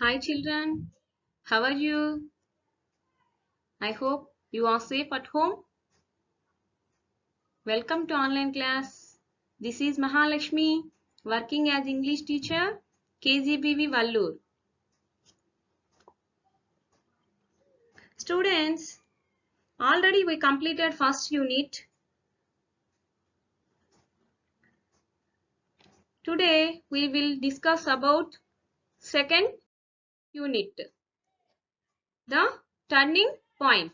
Hi children, how are you? I hope you are safe at home. Welcome to online class. This is Mahalakshmi, working as English teacher, KGBV Vallur. Students, already we completed first unit. Today we will discuss about second unit, the turning point.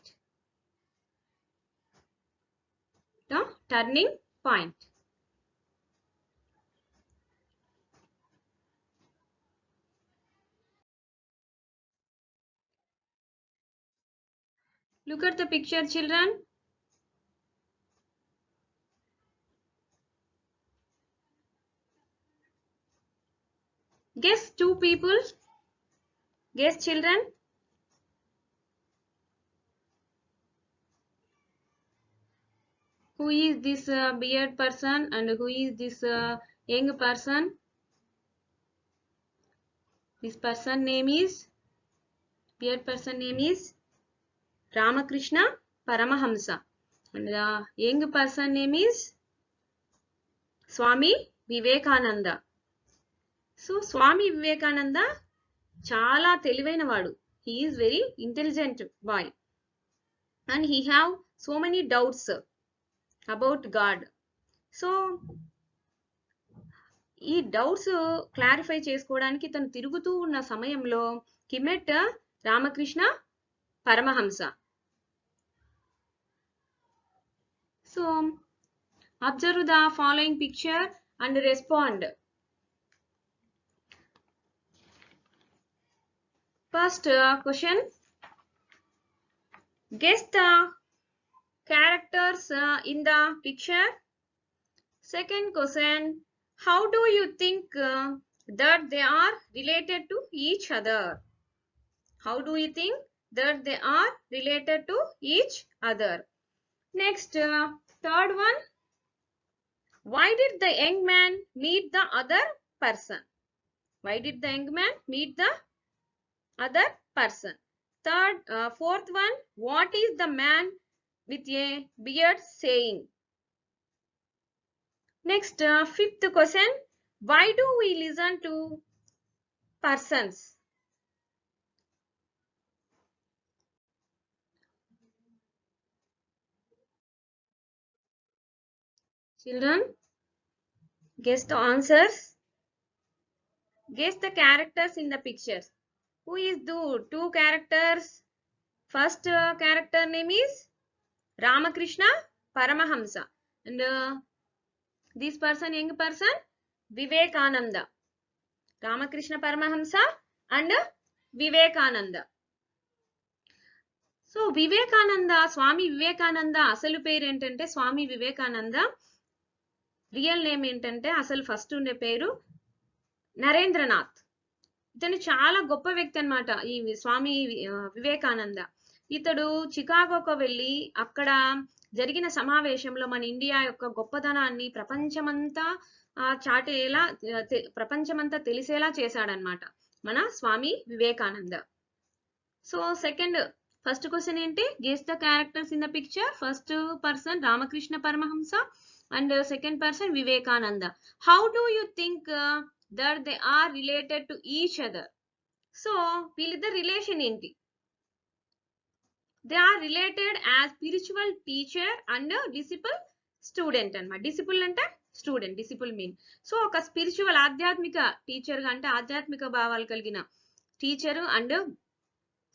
The turning point. Look at the picture, children. Guess two people. Guess, children. Who is this beard person and who is this young person? This person name is, beard person name is Ramakrishna Paramahamsa, and the young person name is Swami Vivekananda. So Swami Vivekananda చాలా తెలివైన వాడు. He is very intelligent boy and he have so many doubts about God. So ఈ doubts clarify చేసుకోవడానికి తను తిరుగుతూ ఉన్న సమయంలో he met Ramakrishna Paramahamsa. So observe the following picture and respond. First question, guess the characters in the picture. Second question, how do you think that they are related to each other? How do you think that they are related to each other? Next, third one, why did the young man meet the other person? Why did the young man meet the other person? Third, fourth one, what is the man with a beard saying? Next, fifth question, why do we listen to persons? Children, guess the answers. Guess the characters in the pictures. Who is the two characters? First character name is Ramakrishna Paramahamsa, and this person, young person, Vivekananda. Ramakrishna Paramahamsa and Vivekananda. So Vivekananda, Swami Vivekananda అసలు పేరు ఏంటంటే Swami Vivekananda. Real name ఏంటంటే అసలు first ఉండే పేరు నరేంద్రనాథ్. ఇతను చాలా గొప్ప వ్యక్తి అన్నమాట, ఈ స్వామి వివేకానంద. ఇతడు చికాగోకు వెళ్ళి అక్కడ జరిగిన సమావేశంలో మన ఇండియా యొక్క గొప్పతనాన్ని ప్రపంచమంతా చాటేలా, ప్రపంచమంతా తెలిసేలా చేశాడనమాట మన Swami Vivekananda. So second, first question ఏంటి, guess the characters in the picture. First person Ramakrishna Paramahamsa and second person Vivekananda. How do you think that they are related to each other? So వీళ్ళిద్దరు రిలేషన్ ఏంటి? They are related as spiritual teacher and disciple student అన్నమాట. Disciple అంటే student, disciple mean. So ఒక spiritual ఆధ్యాత్మిక teacher గా అంటే ఆధ్యాత్మిక భావాలు కలిగిన టీచర్ అండ్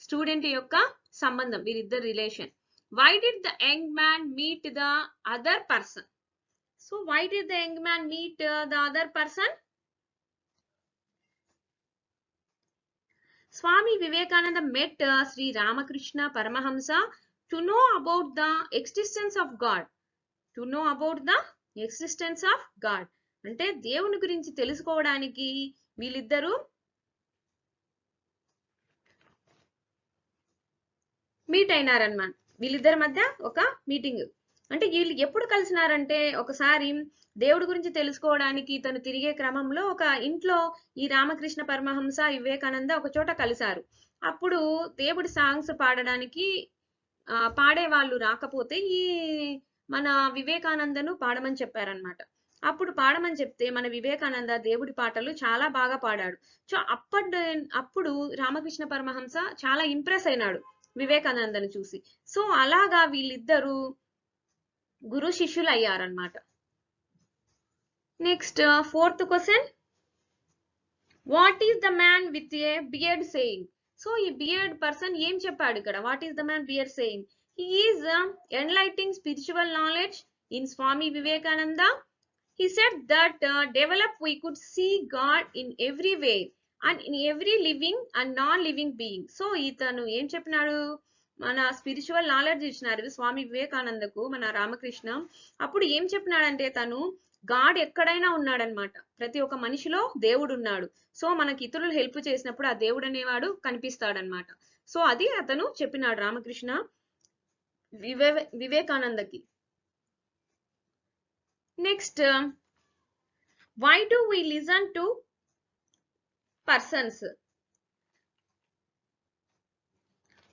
స్టూడెంట్ యొక్క సంబంధం, వీరిద్దరు relation. Why did the young man meet the other person? So why did the young man meet the other person? Swami Vivekananda met Sri Ramakrishna Paramahamsa to know about the existence of God. To know about the existence of God. అంటే దేవుని గురించి తెలుసుకోవడానికి వీళ్ళిద్దరూ meet అయినారన్నమాట. వీళ్ళిద్దరి మధ్య ఒక meeting. అంటే వీళ్ళు ఎప్పుడు కలిసినారంటే ఒకసారి దేవుడి గురించి తెలుసుకోవడానికి తను తిరిగే క్రమంలో ఒక ఇంట్లో ఈ రామకృష్ణ పరమహంస వివేకానంద ఒక చోట కలిశారు. అప్పుడు దేవుడి సాంగ్స్ పాడడానికి పాడే వాళ్ళు రాకపోతే ఈ మన వివేకానందను పాడమని చెప్పారనమాట. అప్పుడు పాడమని చెప్తే మన వివేకానంద దేవుడి పాటలు చాలా బాగా పాడాడు. సో అప్పుడు రామకృష్ణ పరమహంస చాలా ఇంప్రెస్ అయినాడు వివేకానందను చూసి. సో అలాగా వీళ్ళిద్దరూ గురు శిష్యులు అయ్యారన్నమాట. Next fourth question, what is the man with a beard saying? So ఈ బియర్డ్ పర్సన్ ఏం చెప్పాడు ఇక్కడ? What is the man beard saying? He is enlightening spiritual knowledge in Swami Vivekananda. He said that develop we could see God in every way and in every living and non-living being. So ఇతను ఏం చెప్పినాడు? మన spiritual knowledge ఇచ్చినారు స్వామి వివేకానందకు మన రామకృష్ణ. అప్పుడు ఏం చెప్పినాడంటే తను God ఎక్కడైనా ఉన్నాడనమాట. ప్రతి ఒక్క మనిషిలో దేవుడు ఉన్నాడు. సో మనకి ఇతరులు హెల్ప్ చేసినప్పుడు ఆ దేవుడు అనేవాడు కనిపిస్తాడనమాట. సో అది అతను చెప్పినాడు Ramakrishna వివేకానందకి. Next, why do we listen to persons?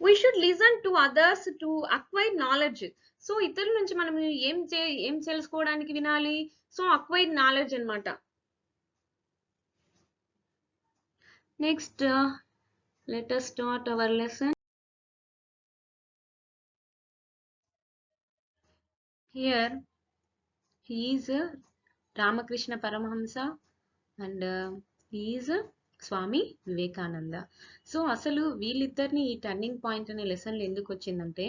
We should listen to others to acquire knowledge. So ఇతరుల నుంచి మనం ఏం తెలుసుకోవడానికి వినాలి? సో acquire knowledge అన్నమాట. Next, let us start our lesson. Here he is Ramakrishna Paramahamsa and he is Swami Vivekananda. So అసలు వీళ్ళిద్దరిని ఈ టర్నింగ్ పాయింట్ అనే లెసన్లు ఎందుకు వచ్చిందంటే,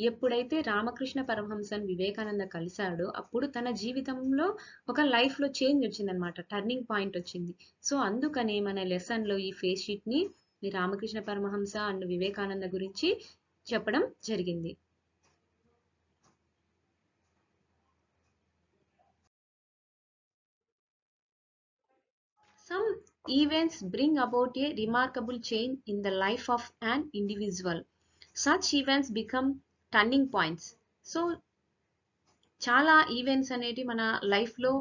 ఎప్పుడైతే రామకృష్ణ పరమహంసన్ వివేకానంద కలిశాడో అప్పుడు తన జీవితంలో ఒక లైఫ్ లో చేంజ్ వచ్చిందనమాట, టర్నింగ్ పాయింట్ వచ్చింది. సో అందుకనే మన లెసన్ లో ఈ ఫేస్ షీట్ ని రామకృష్ణ పరమహంస అండ్ వివేకానంద గురించి చెప్పడం జరిగింది. Some events bring about a remarkable change in the life of an individual. Such events become turning points. So చాలా ఈవెంట్స్ అనేవి మన లైఫ్ లో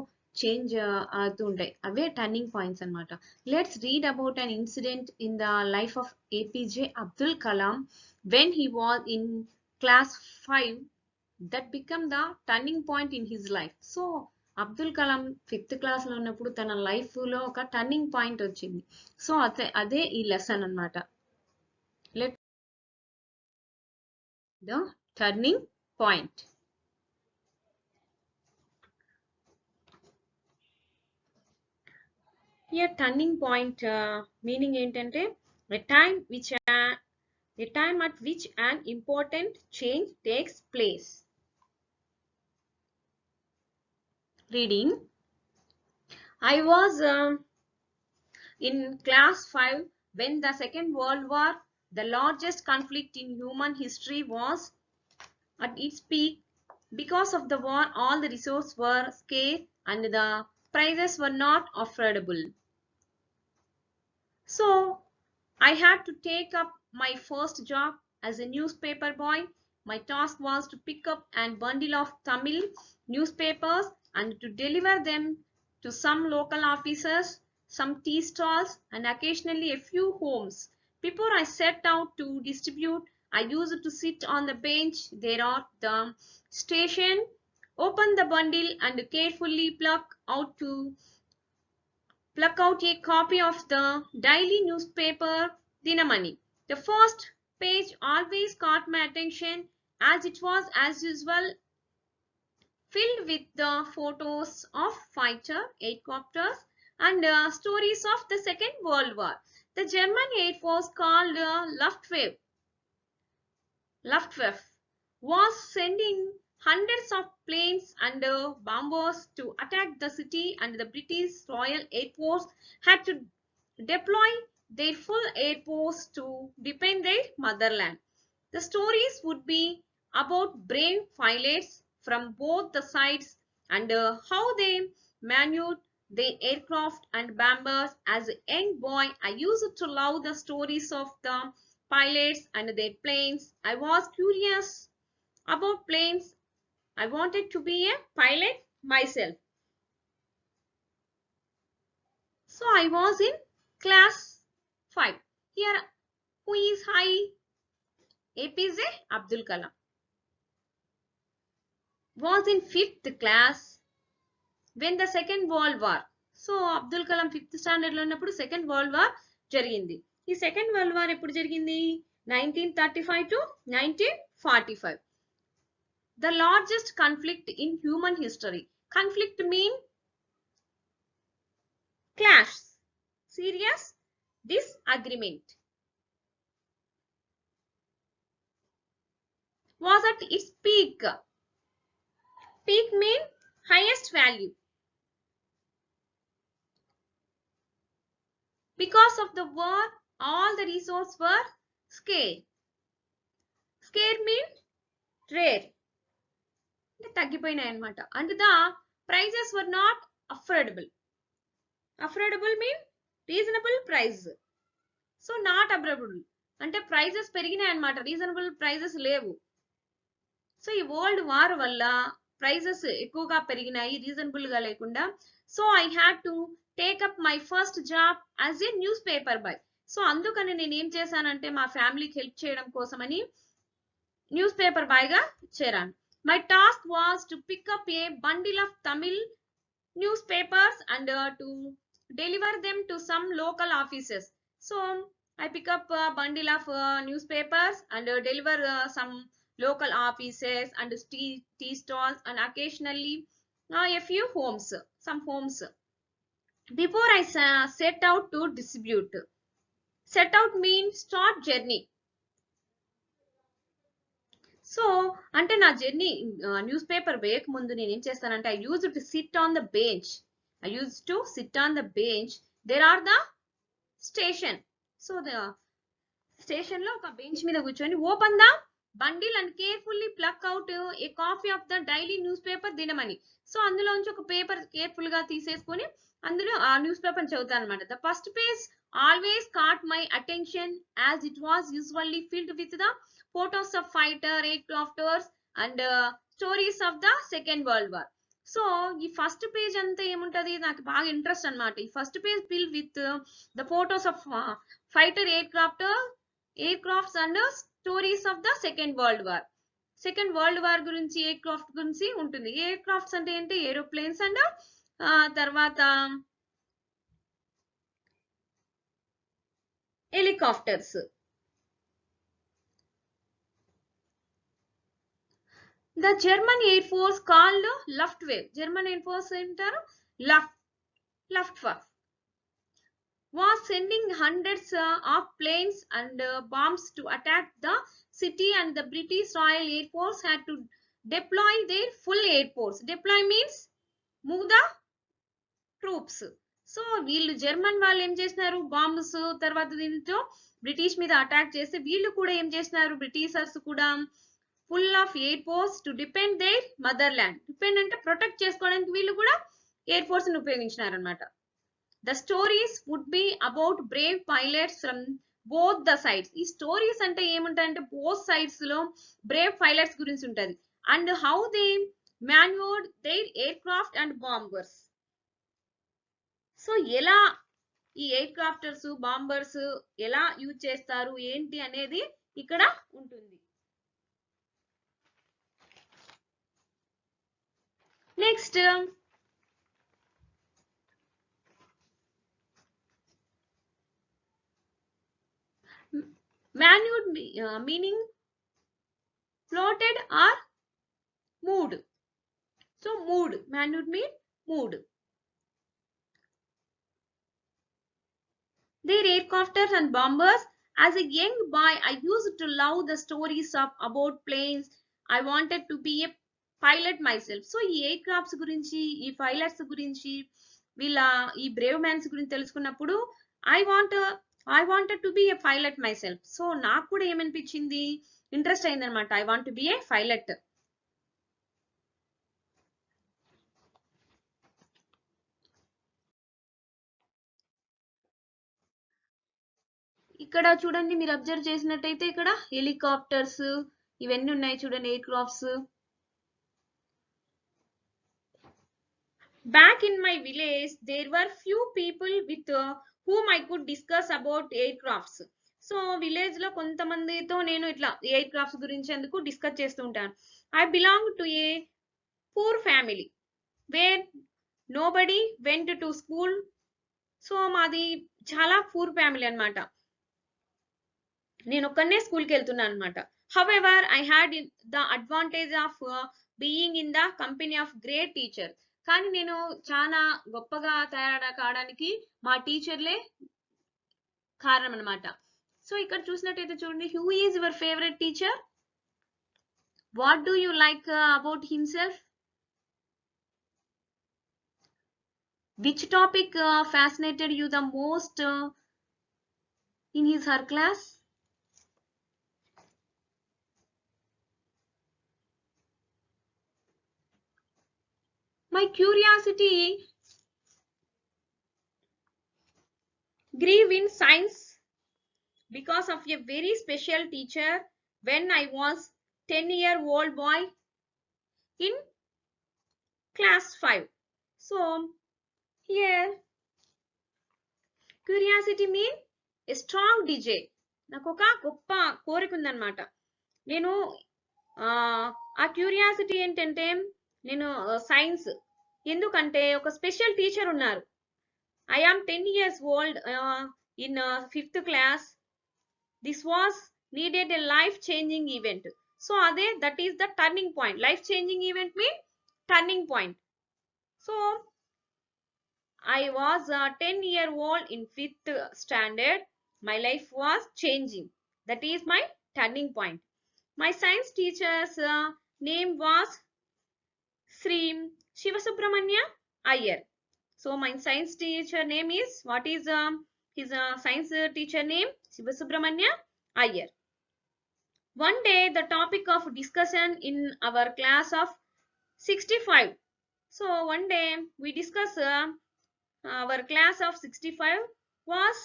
చేంజ్ అవుతూ ఉంటాయి, అవే టర్నింగ్ పాయింట్స్ అన్నమాట. Let's read about an incident in the life of APJ Abdul Kalam when he was in class 5 that become the turning point in his life. So Abdul Kalam 5th class లో ఉన్నప్పుడు తన life లో ఒక turning point వచ్చింది. So అదే ఈ lesson అన్నమాట. Let the turning point. Here turning point meaning ఏంటంటే a time at which an important change takes place. Reading, I was in class 5 when the Second World War, the largest conflict in human history, was at its peak. Because of the war, all the resources were scarce and the prices were not affordable. So I had to take up my first job as a newspaper boy. My task was to pick up a bundle of Tamil newspapers and to deliver them to some local offices, some tea stalls, and occasionally a few homes. Before I set out to distribute, I used to sit on the bench there at the station, open the bundle, and carefully pluck out a copy of the daily newspaper Dinamani. The first page always caught my attention as it was, as usual, filled with the photos of fighter helicopters and stories of the Second World War. The German Air Force, called Luftwaffe, was sending hundreds of planes and bombers to attack the city, and the British Royal Air Force had to deploy their full air force to defend their motherland. The stories would be about brave pilots from both the sides and how they maneuvered their aircraft and bombers. As a young boy, I used to love the stories of the pilots and their planes. I was curious About planes, I wanted to be a pilot myself. So I was in class 5. Here, who is high? APJ Abdul Kalam. Was in 5th class when the second world war. So Abdul Kalam 5th standard లో ఉన్నప్పుడు second world war జరిగింది. ఈ second world war ఎప్పుడు జరిగింది? 1935 to 1945. The largest conflict in human history. Conflict mean clash, serious disagreement. Was at its peak. Peak mean highest value. Because of the war, all the resources were scarce. Scarce mean rare. తగ్గిపోయినాయి అన్నమాట. And the prices were not affordable. Affordable mean reasonable price. So not affordable. అంటే prices పెరిగినాయి అన్నమాట, reasonable prices లేవు. So ఈ world war వల్ల prices ఎక్కువగా పెరిగినాయి, రీజనబుల్ గా లేకుండా. So I had to take up my first job as a news paper boy. So అందుకని నేను ఏం చేశానంటే మా ఫ్యామిలీకి హెల్ప్ చేయడం కోసమని న్యూస్ పేపర్ బాయ్ గా చేరాను. My task was to pick up a bundle of Tamil newspapers and to deliver them to some local offices. So I pick up a bundle of newspapers and deliver some local offices and tea stalls and occasionally a few homes, some homes. Before I set out to distribute. Set out means start journey. So అంటే నా journey news paper వేయక ముందు నేను ఏం చేస్తానంటే I use to sit on the bench. I use to sit on the bench. There are the station. So the station లో ఒక bench మీద కూర్చొని open the bundle and carefully pluck out a copy of the daily news paper Dinamani. So అందులోంచి ఒక paper careful గా తీసేసుకొని అందులో ఆ న్యూస్ పేపర్ చదువుతాను అనమాట. The first page always caught my attention as it was usually filled with the photos of fighter aircrafters and stories of the second world war. So ఈ first page అంతా ఏముంటది, నాకు బాగా ఇంట్రెస్ట్ అన్నమాట. ఈ first page fill with the photos of fighter aircrafts and stories of the second world war. Second world war గురించి aircraft గురించి ఉంటుంది. ఎయిర్క్రాఫ్ట్స్ అంటే ఏంటి? ఏరోప్లేన్స్ అండ్ తర్వాత helicopters. The German Air Force called Luftwaffe. German Air Force ఏంటారు? Luftwaffe was sending hundreds of planes and bombs to attack the city, and the British Royal Air Force had to deploy their full air force. Deploy means move the troops. So వీళ్ళు German వాళ్ళు ఏం చేసినారు? Bombs తర్వాత దీనితో British మీద attack చేస్తే వీళ్ళు కూడా ఏం చేసినారు? బ్రిటిషర్స్ కూడా full of air force to depend their mother land. Depend అంటే ప్రొటెక్ట్ చేసుకోవడానికి వీళ్ళు కూడా ఎయిర్ ఫోర్స్ ని ఉపయోగించినారు అనమాట. The stories would be about brave pilots from both the sides. ఈ స్టోరీస్ అంటే ఏముంటాయంటే బోత్ సైడ్స్ లో బ్రేవ్ పైలట్స్ గురించి ఉంటది. And how they manoeuvred their air craft and bombers. So ఎలా ఈ ఎయిర్ క్రాఫ్టర్స్ బాంబర్స్ ఎలా యూజ్ చేస్తారు ఏంటి అనేది ఇక్కడ ఉంటుంది. Next manured meaning floated or moved. So moved, manured mean moved. Their aircrafters and bombers. As a young boy, I used to love the stories about planes. I wanted to be a pilot myself. So ఈ air crafts గురించి, ఈ pilots గురించి, వీళ్ళ ఈ Brave man's గురించి తెలుసుకున్నప్పుడు I wanted to be a pilot myself. So నాకు కూడా ఏమనిపించింది? ఇంట్రెస్ట్ అయింది అనమాట. I want to be a pilot. ఇక్కడ చూడండి, మీరు అబ్జర్వ్ చేసినట్టయితే ఇక్కడ హెలికాప్టర్స్, ఇవన్నీ ఉన్నాయి చూడండి air crafts. Back in my village, there were few people with whom I could discuss about aircrafts. So village లో కొంతమందితో నేను ఇట్లా ఎయిర్ క్రాఫ్ట్స్ గురించి ఎందుకు డిస్కస్ చేస్తూ ఉంటాను. I belong to a poor family wear nobody went to school. So మాది చాలా పూర్ ఫ్యామిలీ అన్నమాట. నేను ఒక్కనే స్కూల్కి వెళ్తున్నాను అనమాట. However I had the advantage of being in the company of great teacher. కానీ నేను చాలా గొప్పగా తయారు కావడానికి మా టీచర్లే కారణం అనమాట. సో ఇక్కడ చూసినట్టయితే చూడండి, who is your favourite teacher? What do you like about himself? Which topic fascinated you the most in his her class? My curiosity grew in science because of a very special teacher when I was 10-year-old boy in class 5. So here curiosity mean a strong desire. నాకు ఒక గొప్ప కోరిక ఉందన్నమాట. నేను ఆ curiosity ఏంటంటే నేను science ఎందుకంటే ఒక స్పెషల్ టీచర్ ఉన్నారు. I am 10 years old in 5th class. This was needed a life changing event. So అదే that is the turning point. Life changing event mean turning point. So I was 10-year-old in 5th standard. My life was changing. That is my turning point. My science teacher's name was Sri Shivasubramanya Iyer. So my science teacher name is, what is his science teacher name? Shivasubramanya Iyer. One day the topic of discussion in our class of 65. So one day we discuss our class of 65 was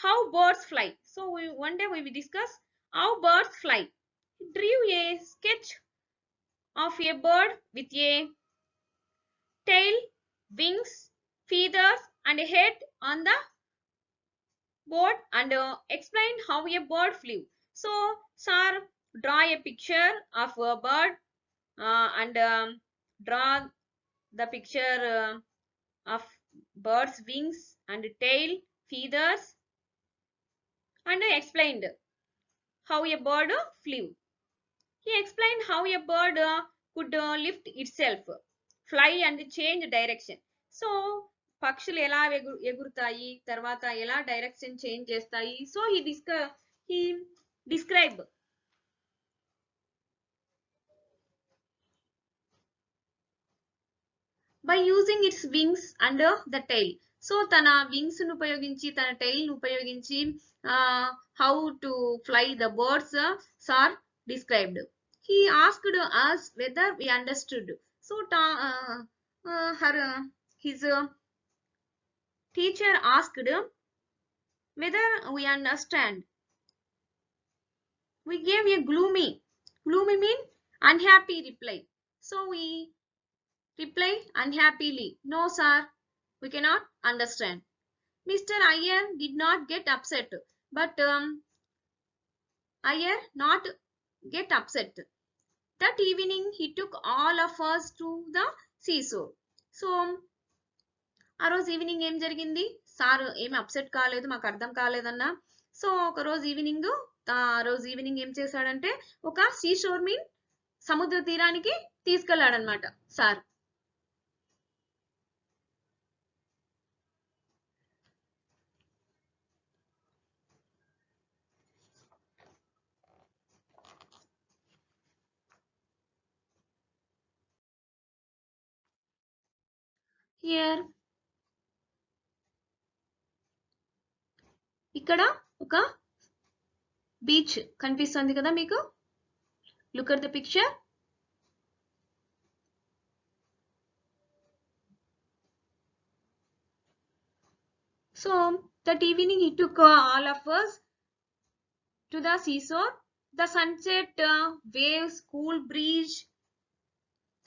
how birds fly. So one day we will discuss how birds fly. He drew a sketch of a bird with a tail, wings, feathers and a head on the board and explained how a bird flew. So sir draw a picture of a bird and draw the picture of bird's wings and tail, feathers and explained how a bird flew. He explained how a bird could lift itself, fly and change direction. So పక్షులు ఎలా ఎగురుతాయి, తర్వాత ఎలా direction change చేస్తాయి. So he describe by using its wings and the tail. So తన wings ను ఉపయోగించి తన tile ను ఉపయోగించి how to fly the birds are described. He asked us whether we understood. So his teacher asked whether we understand. We gave a gloomy mean unhappy reply. So we reply unhappily, no sir, we cannot understand. Mr. Iyer did not get upset, but Iyer not get upset. That evening he took all of us to the seashore. So ఆ రోజు evening ఏం జరిగింది, sir ఏమి upset కాలేదు, మాకు అర్థం కాలేదన్నా. So ఒక రోజు ఈవినింగ్ ఏం చేశాడంటే ఒక సీషోర్ మీన్ సముద్ర తీరానికి తీసుకెళ్లాడనమాట సార్. హియర్ ఇక్కడ ఒక బీచ్ కనిపిస్తుంది కదా మీకు. Look at the picture. So that evening he took all of us to the seashore. The sunset, waves, cool breeze,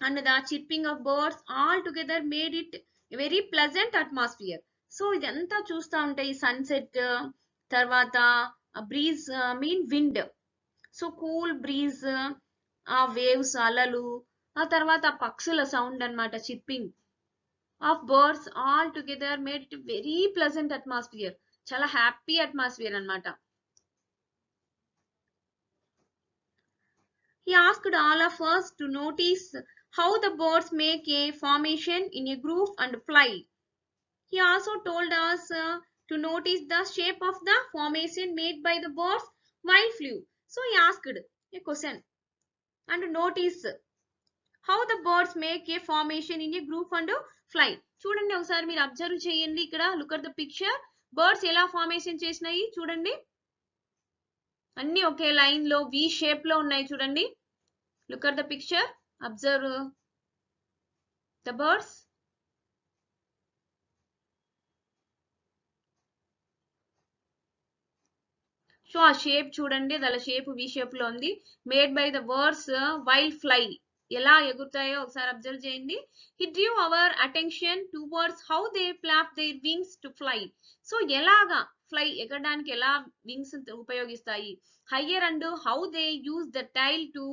and the chirping of birds all together made it a very pleasant atmosphere. So ఇదంతా చూస్తా ఉంటే ఈ sunset తర్వాత breeze mean wind, so cool breeze, ఆ waves అలలు, ఆ తర్వాత పక్షుల సౌండ్ అన్నమాట, chipping of birds all together made it very pleasant atmosphere, చాలా హ్యాపీ అట్మాస్ఫియర్ అన్నమాట. He asked all of us to notice how the birds make a formation in a group and fly. He also told us to notice the shape of the formation made by the birds while flew. So he asked a question and notice how the birds make a formation in a group and fly. చూడండి ఒకసారి మీరు observe చేయండి, ఇక్కడ look at the picture. Birds ఎలా formation చేసినాయి చూడండి, అన్ని ఒకే line లో వి షేప్ లో ఉన్నాయి చూడండి. Look at the picture, observe the birds. So ఆ షేప్ చూడండి, దాని షేప్ వి షేప్ లో ఉంది. Made by the birds while fly, ఎలా ఎగురుతాయో ఒకసారి అబ్జర్వ్ చేయండి. He drew our attention towards how they flap their wings to fly. So ఎలాగా fly ఎగరడానికి ఎలా వింగ్స్ ఉపయోగిస్తాయి. Higher and how they use the tile to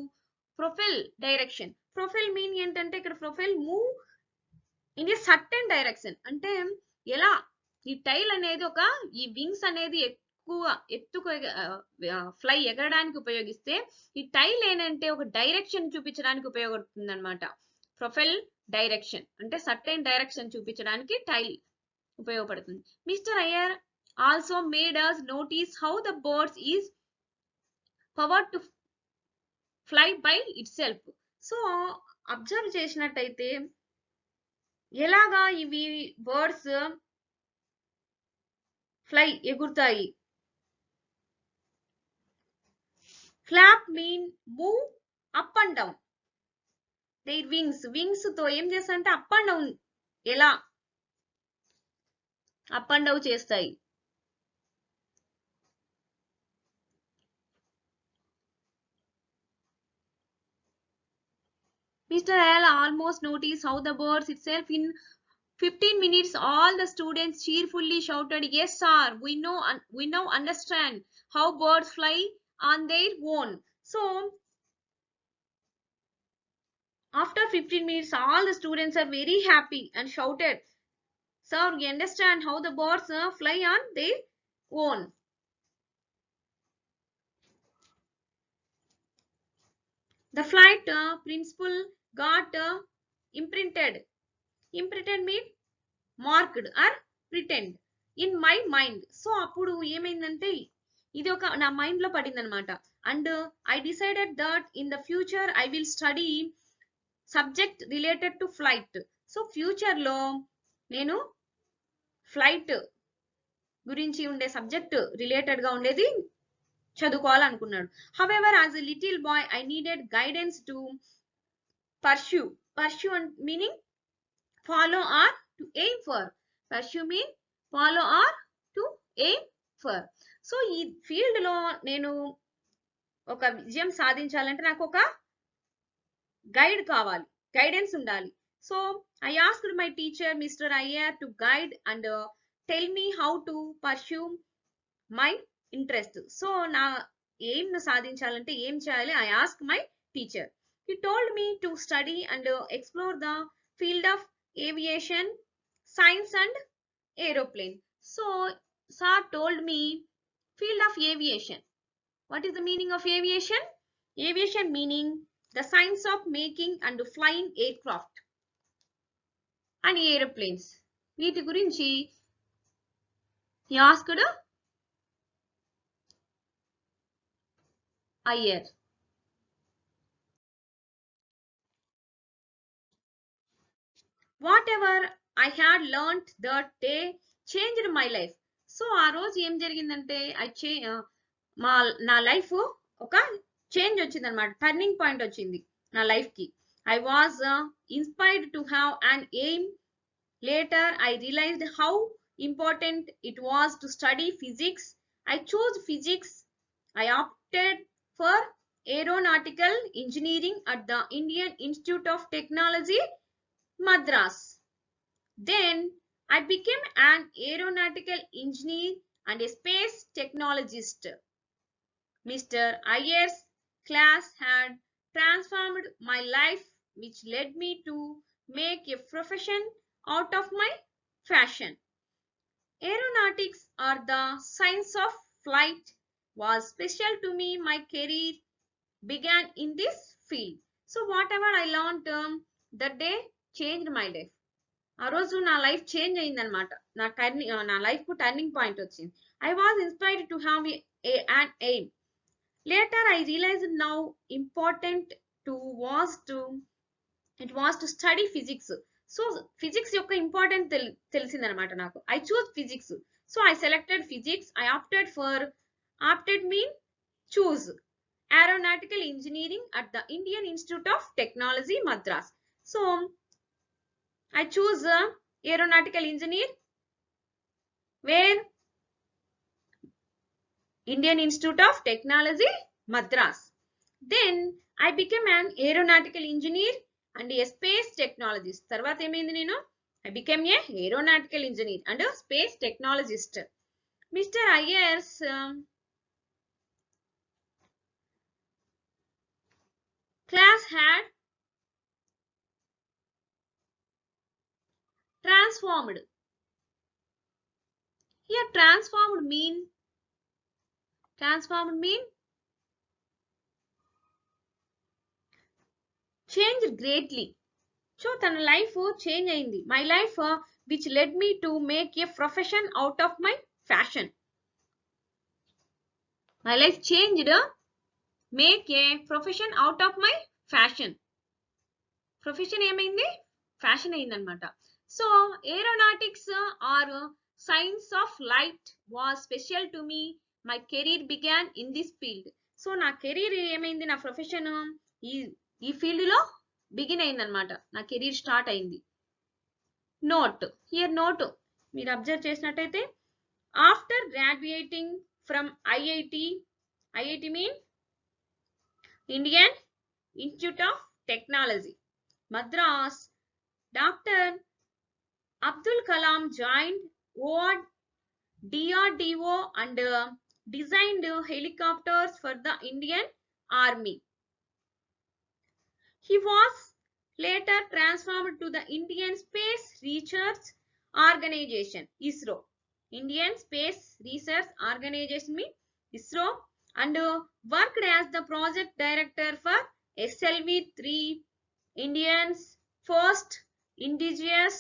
profile direction. Profile mean ఏంటంటే ఇక్కడ profile move in a certain direction, అంటే ఎలా ఈ tile అనేది ఒక ఈ వింగ్స్ అనేది ఎత్తుకు ఫ్లై ఎగరడానికి ఉపయోగిస్తే ఈ టైల్ ఏంటంటే ఒక డైరెక్షన్ చూపించడానికి ఉపయోగపడుతుంది అనమాట. ప్రొఫైల్ డైరెక్షన్ అంటే సర్టెన్ డైరెక్షన్ చూపించడానికి టైల్ ఉపయోగపడుతుంది. Mister Iyer also made us notice how the birds is powered to fly by itself. So observe చేసినట్టయితే ఎలాగా ఇవి బర్డ్స్ ఫ్లై ఎగురుతాయి. Flap mean move up and down. Their wings తో ఏం చేస్తాయంటే అప్ అండ్ డౌన్, ఎలా అప్ అండ్ డౌన్ చేస్తాయి. Mr. Ayala almost noticed how the birds itself in 15 minutes all the students cheerfully shouted, yes sir, we now understand how birds fly on their own. So after 15 minutes all the students are very happy and shouted, sir, we understand how the birds fly on their own. The flight principle got imprinted mean marked or printed in my mind. So అప్పుడు ఏమైందంటే ఇది ఒక నా mind లో పడింది అనమాట. And I decided that in the future I will study subject related to flight. So future లో నేను ఫ్లైట్ గురించి ఉండే సబ్జెక్ట్ రిలేటెడ్ గా ఉండేది చదువుకోవాలనుకున్నాడు. However as a little boy I needed guidance to pursue meaning follow or to aim for. Pursue mean follow or to aim for. So ఈ field లో నేను ఒక విజయం సాధించాలంటే నాకు ఒక గైడ్ కావాలి, గైడెన్స్ ఉండాలి. So I asked my teacher mister Iyer to guide and tell me how to pursue my interest. So నా ఎయిమ్ ను సాధించాలంటే ఏం చేయాలి, I ask my teacher. He told me to study and explore the field of aviation, science and aeroplane. So sir told me field of aviation. What is the meaning of aviation? Aviation meaning the science of making and flying aircraft and aeroplanes. వీటి గురించి he asked Iyer. Whatever I had learned that day changed my life. So ఆ రోజు ఏం జరిగిందంటే నా life ఒక change వచ్చింది అనమాట, టర్నింగ్ పాయింట్ వచ్చింది నా లైఫ్ కి. I was inspired to have an aim. Later I realised how important it was to study physics. I choose physics. I opted for aeronautical engineering at the Indian Institute of Technology, Madras. Then I became an aeronautical engineer and a space technologist. Mr. Iyer's class had transformed my life, which led me to make a profession out of my fashion. Aeronautics or the science of flight was special to me. My career began in this field. So whatever I learned that day changed my life. ఆ రోజు నా life change అయింది అనమాట. నా life కు turning point వచ్చింది. I was inspired to have an aim. Later I realized now important to was to it was to study physics. So physics యొక్క important తెలిసింది అనమాట నాకు. I choose physics. So I selected physics. I opted mean choose aeronautical engineering at the Indian Institute of Technology, Madras. So I choose aeronautical engineer where Indian Institute of Technology, Madras. Then I became an aeronautical engineer and a space technologist. తర్వాత ఏమైంది నేను? I became a aeronautical engineer and a space technologist. Mr. Iyer's class had transformed. Here transformed mean changed greatly. So తన life change అయింది. My life which led me to make a profession out of my fashion. My life changed make a profession out of my fashion. Profession ఏమైంది? Fashion అయింది అనమాట. So aeronautics or science of light was special to me. My career began in this field. So నా career ఏమైంది? నా profession ఈ field లో begin అయింది అనమాట. నా కెరీర్ స్టార్ట్ అయింది. నోట్ హియర్ నోట్ మీరు అబ్జర్వ్ చేసినట్టయితే after graduating from IIT mean Indian institute of technology, Madras, Dr. Abdul Kalam joined DRDO and designed helicopters for the Indian Army. He was later transformed to the Indian Space Research Organization, ISRO. Indian Space Research Organization means ISRO, and worked as the project director for SLV-3, India's first indigenous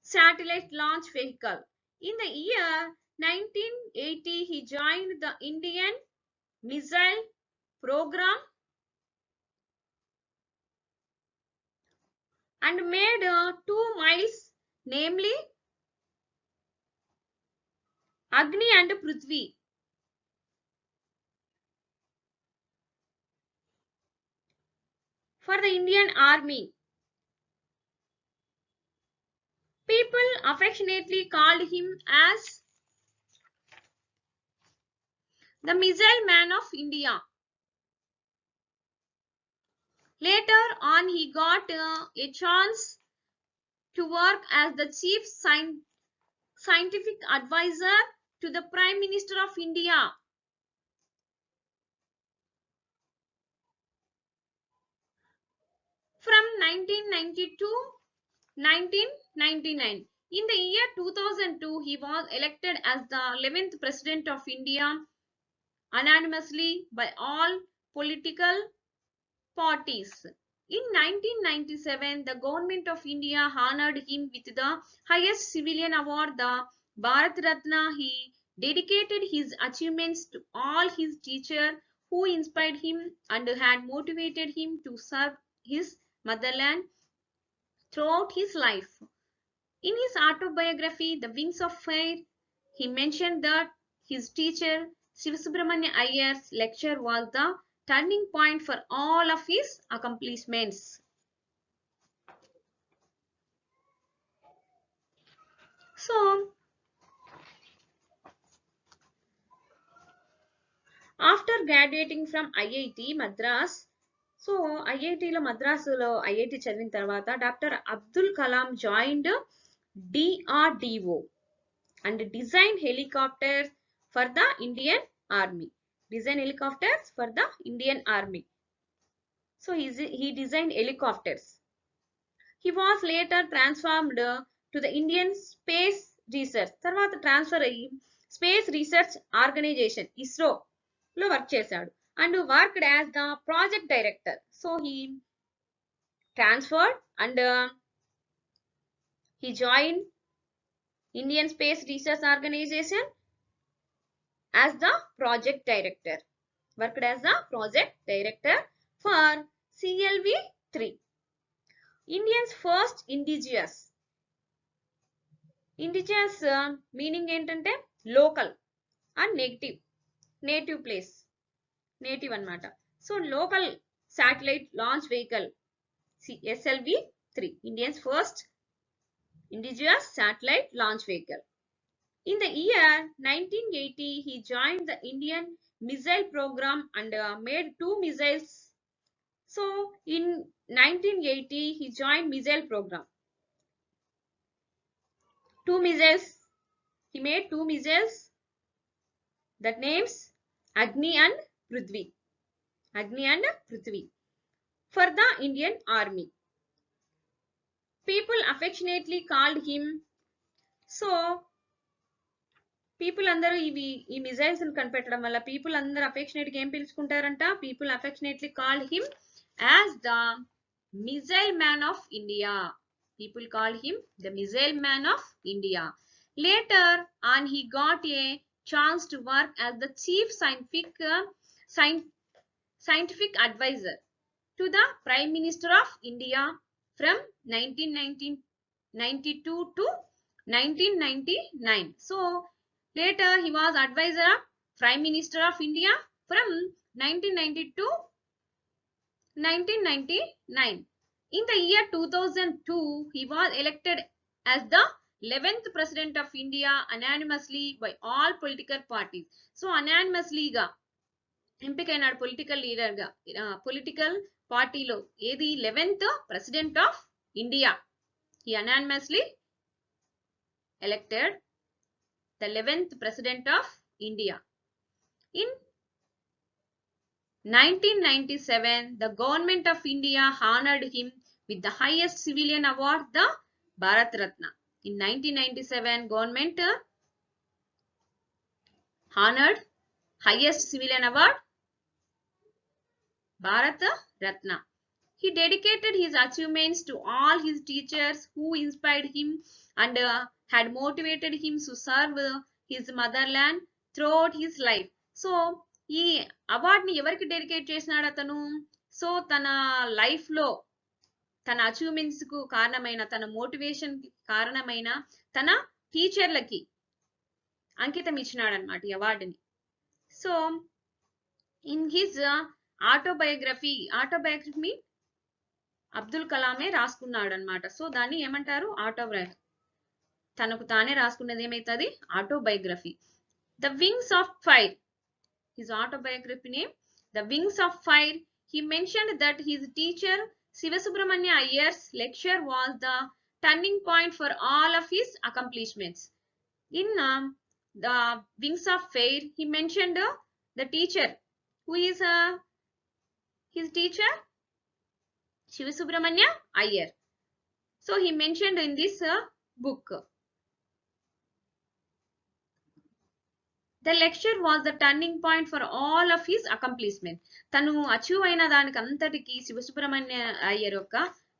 satellite launch vehicle. In the year 1980, he joined the Indian Missile Program and made 2 miles, namely Agni and Prithvi. For the Indian Army. People affectionately called him as the Missile Man of India. Later on, he got a chance to work as the chief scientific advisor to the Prime Minister of India. From 1990 to 1999. In the year 2002, he was elected as the 11th President of India unanimously by all political parties. In 1997, the government of India honored him with the highest civilian award, the Bharat Ratna. He dedicated his achievements to all his teachers who inspired him and had motivated him to serve his motherland throughout his life. In his autobiography, The Wings of Fire, he mentioned that his teacher, Sivasubramanya Iyer's lecture was the turning point for all of his accomplishments. So, after graduating from IIT Madras, so IIT లో మద్రాసులో IIT చదివిన తర్వాత doctor Abdul Kalam joined DRDO and designed helicopters for the Indian Army. Design helicopters for the Indian Army. So he designed helicopters. He was later transformed to the Indian Space Research. తర్వాత transfer అయ్యి space research organisation ISRO లో work చేశాడు and worked as the project director. So he transferred and he joined Indian Space Research Organization as the project director. Worked as the project director for CLV-3. India's first indigenous. Indigenous meaning ఏంటంటే local and native place. Native అన్నమాట. So local satellite launch vehicle SLV-3. India's first indigenous satellite launch vehicle. In the year 1980, he joined the Indian missile program and made 2 missiles. So in 1980, he joined missile program. 2 missiles. He made 2 missiles. That names Agni and Prithvi. Agni and Prithvi for the Indian Army. People affectionately called him. So people అందరూ ఈ missiles కనిపెట్టడం వల్ల people అందరూ affectionate గా ఏం పిలుచుకుంటారంట, people affectionately called him as the missile man of India. People called him the missile man of India. Later on he got a chance to work as the chief scientific advisor to the Prime Minister of India from 1992 to 1999. So later, he was advisor of Prime Minister of India from 1992 to 1999. In the year 2002, he was elected as the 11th President of India unanimously by all political parties. So unanimously ga ఎంపికైనాడు political leader గా, political పార్టీలో. ఏది 11th President of India. He unanimously elected the 11th President of India. In 1997, the government of India honored him with the highest civilian award, the Bharat Ratna. In 1997, government honored highest civilian award, Bharat Ratna. He dedicated his achievements to all his teachers who inspired him and had motivated him to serve his motherland throughout his life. So ఈ అవార్డుని ఎవరికి dedicate చేసినాడు అతను? So తన life లో తన achievements కు కారణమైన, తన మోటివేషన్ కి కారణమైన తన టీచర్లకి అంకితం ఇచ్చినాడు అనమాట ఈ అవార్డుని. So in his autobiography Abdul కలామే రాసుకున్నాడు అనమాట. సో దాన్ని ఏమంటారు? ఆటోబయోగ్రఫీ. తనకు తానే రాసుకున్నది ఏమైతుంది? Autobiography. The wings of fire, his autobiography name, The Wings of Fire. He mentioned that his teacher Sivasubramanya Iyer's lecture was the turning point for all of his accomplishments. In The Wings of Fire, he mentioned the teacher. Who is his teacher? Sivasubramanya Iyer. So he mentioned in this book. The lecture was the turning point for all of his accomplishment. తను achieve అయిన దానికి అంతటికి శివసుబ్రహ్మణ్య అయ్యర్ యొక్క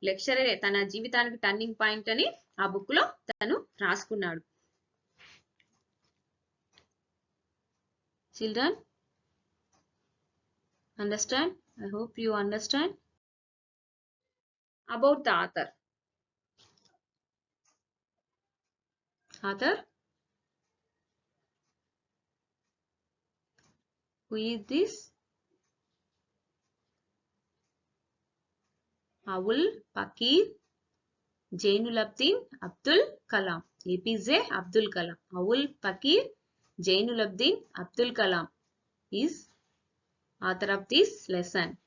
లెక్చరే తన జీవితానికి turning point అని ఆ book లో తను రాసుకున్నాడు. Children, understand? I hope you understand about the author. Who is this? Awul Pakir Jainulabdin Abdul Kalam. APJ Abdul Kalam. Awul Pakir Jainulabdin Abdul Kalam is author of this lesson,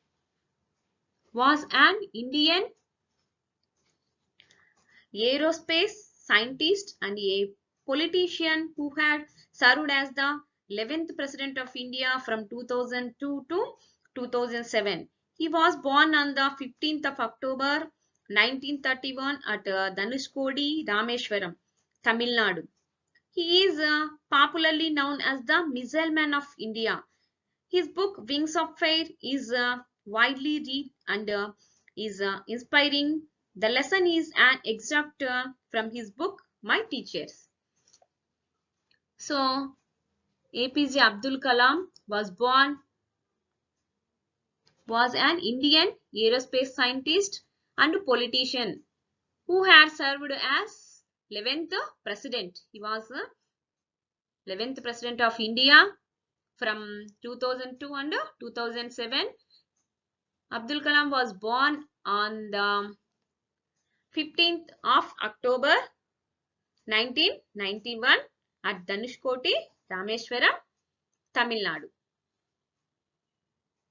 was an Indian aerospace scientist and a politician who had served as the 11th President of India from 2002 to 2007. He was born on the 15th of October 1931 at Dhanushkodi, Rameshwaram, Tamil Nadu. He is popularly known as the Missile Man of India. His book Wings of Fire is widely read and is inspiring. The lesson is an extract from his book My Teachers. So, APJ Abdul Kalam was an Indian aerospace scientist and politician who had served as 11th President. He was the 11th President of India from 2002 and 2007. Abdul Kalam was born on the 15th of October 1991 at Dhanushkoti, Rameshwaram, Tamil Nadu.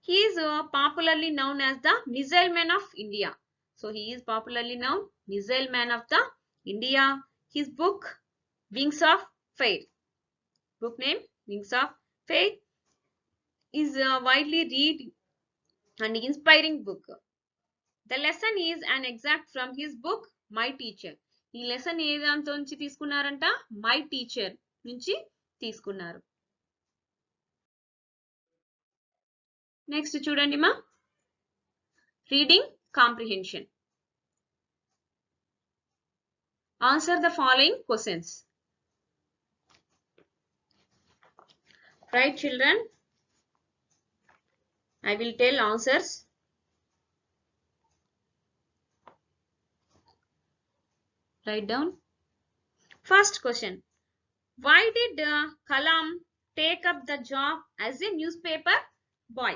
He is popularly known as the Missile Man of India. So he is popularly known Missile Man of the India. His book Wings of Fire, book name Wings of Fire, is a widely read and inspiring book. The lesson is an extract from his book My Teacher. ఈ lesson ఏ దాంతో నుంచి తీసుకున్నారంట? My teacher నుంచి తీసుకున్నారు. Next చూడండి మా, reading comprehension. Answer the following questions. Right, children? I will tell answers. Write down. First question. Why did Kalam take up the job as a newspaper boy?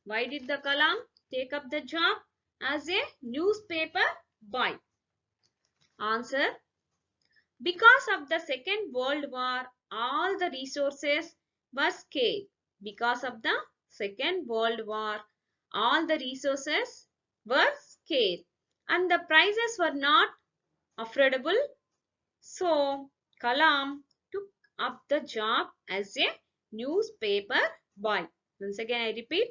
Why did the Kalam take up the job as a newspaper boy? Answer. Because of the Second World War, all the resources were scarce. Because of the Second World War, all the resources were scarce and the prices were not affordable. So, Kalam took up the job as a newspaper boy. Once again, I repeat.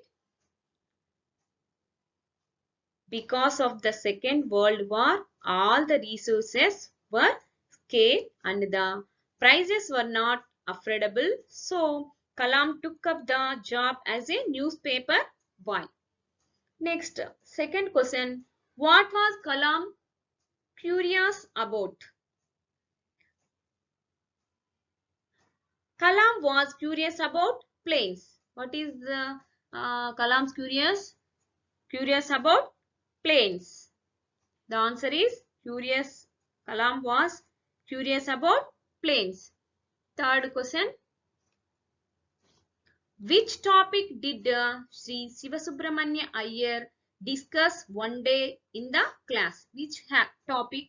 Because of the Second World War, all the resources were scarce and the prices were not affordable. So, Kalam took up the job as a newspaper boy. Next, second question. What was Kalam curious about? Kalam was curious about planes. What is Kalam's curious about planes? The answer is curious. Kalam was curious about planes. Third question. Which topic did Sri Sivasubramanya Iyer discuss one day in the class? Which topic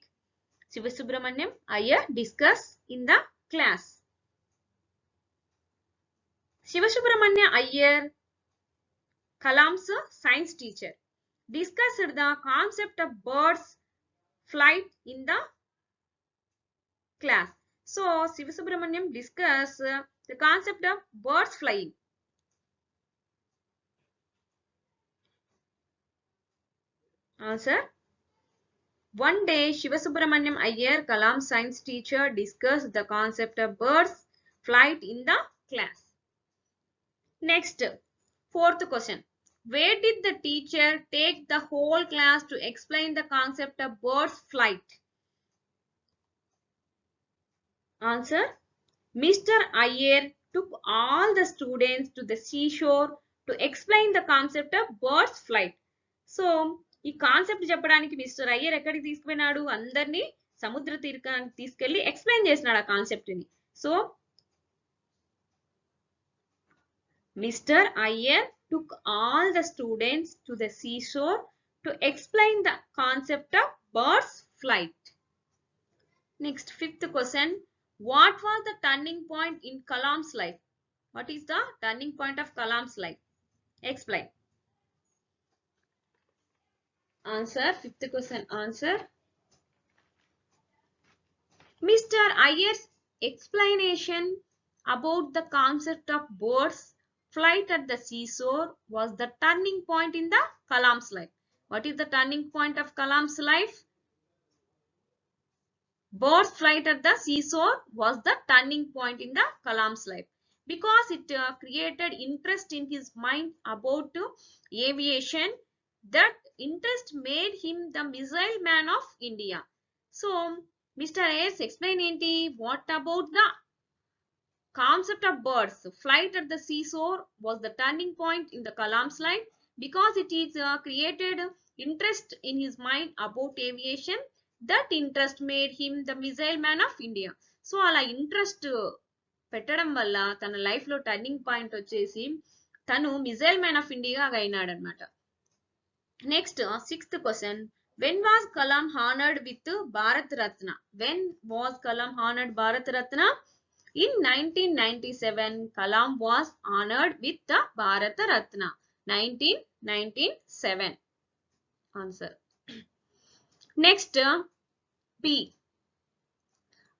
Sivasubramanyam Iyer discussed in the class? Sivasubramanya Iyer, Kalam's science teacher, discussed the concept of birds flight in the class. So, Sivasubramanyam discussed the concept of birds flying. Answer. One day, Sivasubramanyam Iyer, Kalam's science teacher, discussed the concept of birds flight in the class. Next, fourth question. Where did the teacher take the whole class to explain the concept of birds flight? Answer. Mr. Iyer took all the students to the seashore to explain the concept of birds flight. So, ఈ concept చెప్పడానికి mister Iyer ఎక్కడికి తీసుకుపోయినాడు? అందరినీ సముద్ర తీరానికి తీసుకెళ్లి explain చేసినాడు ఆ concept ని. So, Mr. Iyer took all the students to the seashore to explain the concept of birds flight. Next, fifth question. What was the turning point in Kalam's life? What is the turning point of Kalam's life? Explain. Answer. Fifth question answer. Mr. Iyer's explanation about the concept of birds flight at the seashore was the turning point in the Kalam's life. What is the turning point of Kalam's life? Birds flight at the seashore was the turning point in the Kalam's life because it created interest in his mind about aviation. That interest made him the missile man of India. So, Mr. Ayers explain enti what about the concept of birds flight at the seashore was the turning point in the Kalam's life because it is created interest in his mind about aviation. That interest made him the missile man of India. So అలా interest పెట్టడం వల్ల తన life లో turning point వచ్చేసి తను missile man of India అయినాడు అనమాట. Next sixth question, when was Kalam honoured with Bharat Ratna? When was Kalam honoured Bharat Ratna? In 1997, Kalam was honored with the Bharat Ratna. 1997. Answer. Next, B.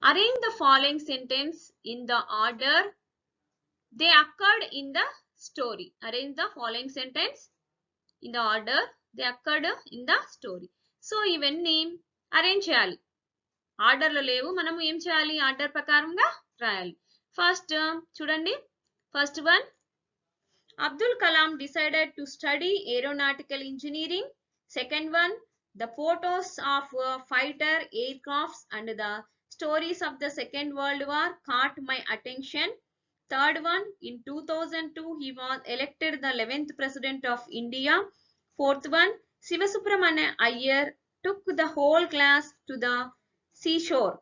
Arrange the following sentence in the order they occurred in the story. Arrange the following sentence in the order they occurred in the story. So, ఇవన్నీ arrange చేయాలి. ఆర్డర్లో లేవు, మనము ఏం చేయాలి? Order ప్రకారంగా రాయాలి. First చూడండి, first one, Abdul Kalam decided to study aeronautical engineering. Second one, the photos of fighter air crafts and the stories of the second world war caught my attention. Third one, in 2002 he was elected the 11th president of India. Fourth one, Sivasubramanya Iyer took the whole class to the seashore.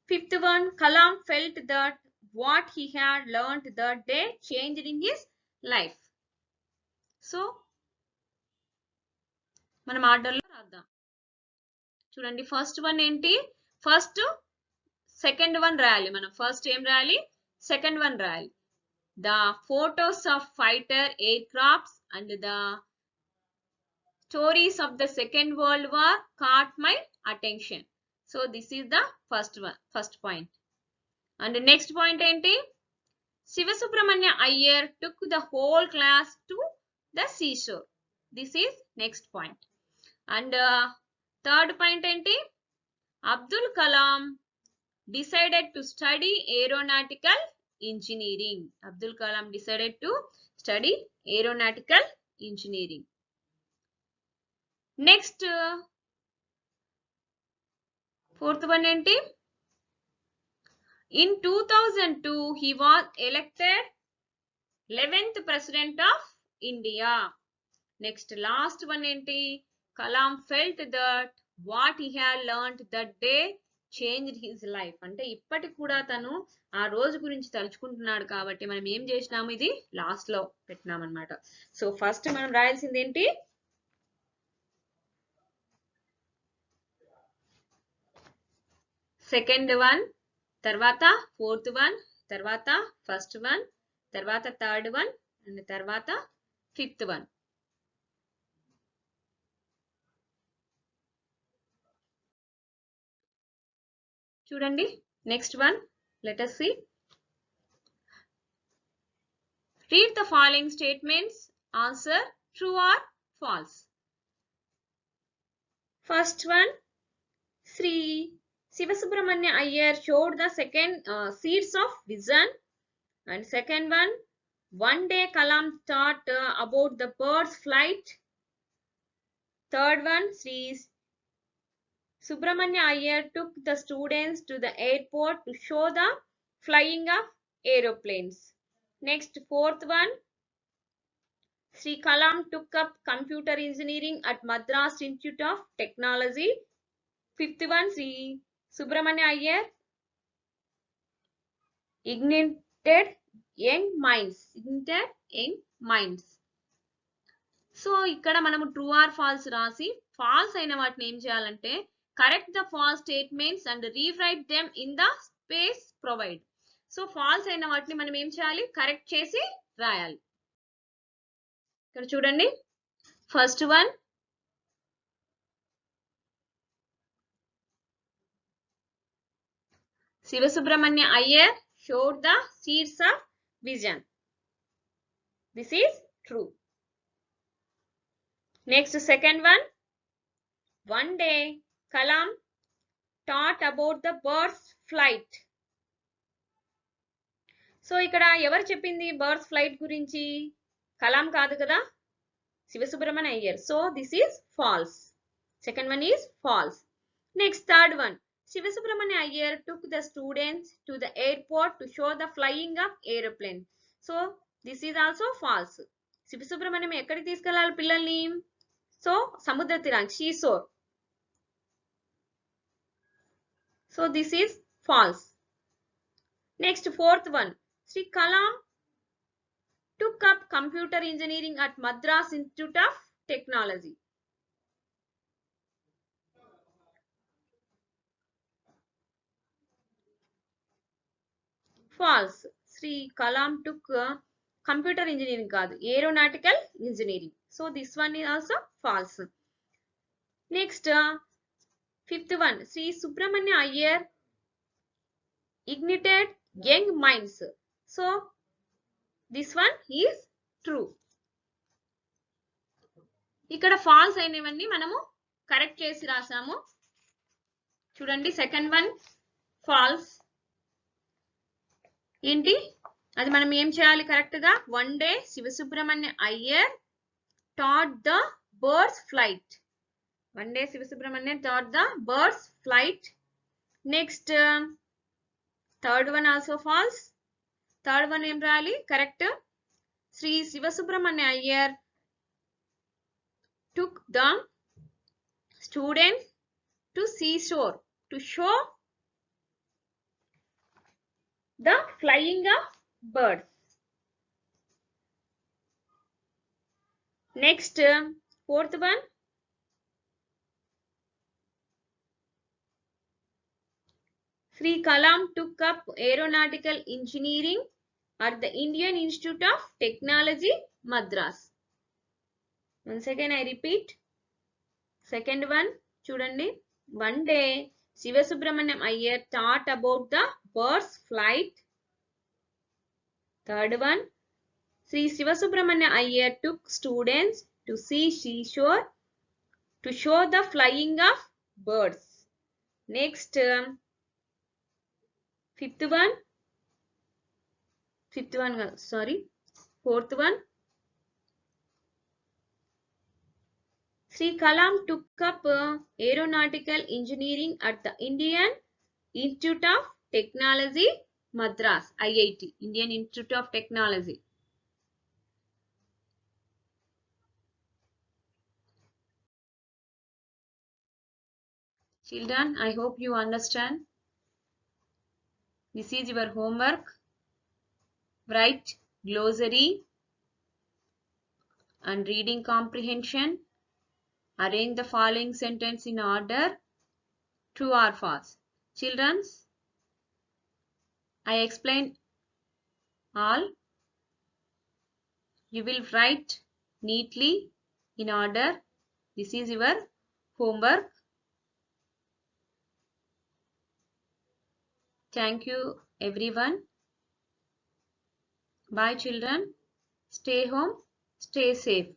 Fifth one, Kalam felt that what he had learnt that day changed in his life. So, మనం ఆర్డర్లో రాద్దాం. చూడండి, first one ఏంటి? First second one రాయాలి. మనం first ఏం రాయాలి? Second one రాయాలి. The photos of fighter air crafts and the stories of the second world war caught my attention. So this is the first one, first point. And the next point enti, Sivasubramanya Iyer took the whole class to the seashore. This is next point. And third point enti, Abdul Kalam decided to study aeronautical engineering. Abdul Kalam decided to study aeronautical engineering. Next, fourth one enti, in 2002 he was elected 11th president of India. Next, last one enti, Kalam felt that what he had learnt that day changed his life. అంటే ఇప్పటికి కూడా తను ఆ రోజు గురించి తలుచుకుంటున్నాడు కాబట్టి మనం ఏం చేసినాము, ఇది లాస్ట్ లో పెట్టినాం అన్నమాట. సో ఫస్ట్ మనం రాయాల్సింది ఏంటి? సెకండ్ వన్, తర్వాత ఫోర్త్ వన్, తర్వాత ఫస్ట్ వన్, తర్వాత థర్డ్ వన్ అండ్ తర్వాత ఫిఫ్త్ వన్. చూడండి, next one, let us see. Read the following statements. Answer true or false. First one, Sri Sivasubramanya Iyer showed the second seeds of vision. And second one day Kalam taught about the bird's flight. Third one, Sri Subramanya Iyer took the students to the airport to show the flying of aeroplanes. Next, fourth one, Sri Kalam took up computer engineering at Madras Institute of Technology. Fifth one, Sri Subramanya Iyer ignited young minds. So ఇక్కడ మనము true or false రాసి, false అయిన వాటిని ఏం చేయాలంటే correct the false statements and rewrite them in the space provide. So false అయిన వాటిని మనం ఏం చేయాలి? కరెక్ట్ చేసి రాయాలి. ఇక్కడ చూడండి first one Sivasubramanya Iyer showed the seeds of vision. This is true. Next, second one. One day, Kalam taught about the bird's flight. So ఇక్కడ ఎవరు చెప్పింది బర్డ్స్ ఫ్లైట్ గురించి? కలాం కాదు కదా, Sivasubramanya Iyer. So this is falls. Second one is false. Next third one. Sivasubramanya Iyer took the students to the airport to show the flying of aeroplane. So this is also false. Sivasubramaniam ఎక్కడికి తీసుకెళ్లాలి పిల్లల్ని? So సముద్ర తీరానికి, seashore. So this is false. Next fourth one. Sri Kalam took up computer engineering at Madras Institute of Technology. False. Sri Kalam took computer engineering కాదు, aeronautical engineering. So this one is also false. Next, fifth one. Sri Subramanya Iyer ignited young minds. So this one is true. ఇక్కడ falls అయినవన్నీ మనము correct చేసి రాసాము. చూడండి second one falls. ఏంటి అది మనం ఏం చేయాలి కరెక్ట్ గా? One day Sivasubramanya Iyer taught the birds flight. One day Sivasubramanya taught the birds flight. Next, third one also false. Third one em rali correct. Sri Sivasubramanya Iyer took the students to seashore to show the flying of birds. Next, fourth one. Sri Kalam took up aeronautical engineering at the Indian Institute of Technology, Madras. Once again I repeat. Second one, chudandi. One day, Sivasubramanyam Iyer taught about the bird's flight. Third one, Sri Sivasubramanya Iyer took students to see seashore to show the flying of birds. Next, fourth one. Sri Kalam took up aeronautical engineering at the Indian Institute of Technology, Madras, IIT, Indian Institute of Technology. Children, I hope you understand. This is your homework. Write glossary and reading comprehension. Arrange the following sentence in order, true or false. Children, I explained all. You will write neatly in order. This is your homework. Thank you everyone. Bye children. Stay home. Stay safe.